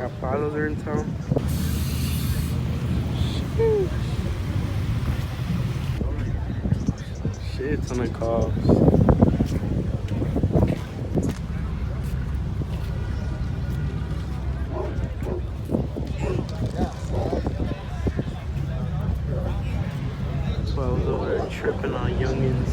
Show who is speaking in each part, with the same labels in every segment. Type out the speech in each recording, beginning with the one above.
Speaker 1: got bottles are in town. Shit ton of calls. That's why I was over there tripping on youngins.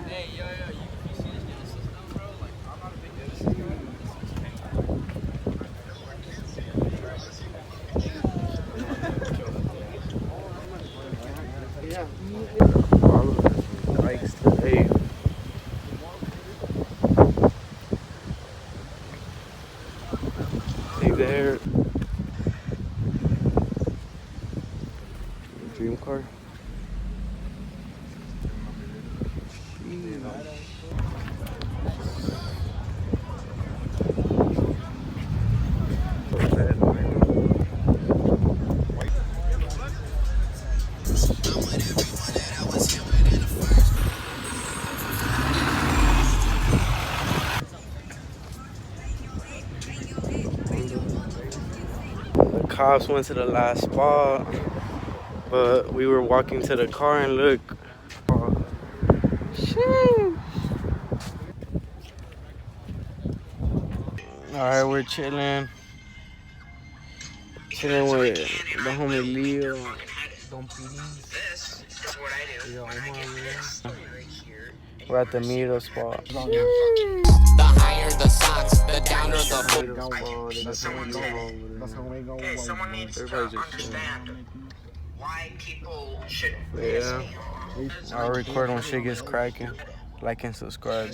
Speaker 2: Hey, yo, you see this Genesis stuff, bro? Like, I'm not a big Genesis guy.
Speaker 1: Yeah. All of the bikes today. Hey there. Dream car. The cops went to the last spot, but we were walking to the car and look. Oh, shit. Alright, we're chilling. Chilling with the homie Leo. We're at the meetup spot.
Speaker 3: The higher the socks, the downer the
Speaker 4: Someone needs to understand why people should
Speaker 1: Yeah. I'll record when shit gets cracking. Like and subscribe.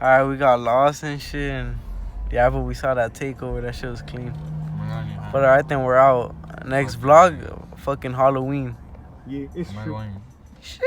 Speaker 1: Alright, we got lost and shit. And yeah, but we saw that takeover. That shit was clean. But I think we're out. Next vlog, fucking Halloween.
Speaker 5: Yeah, it's true.
Speaker 1: Shit.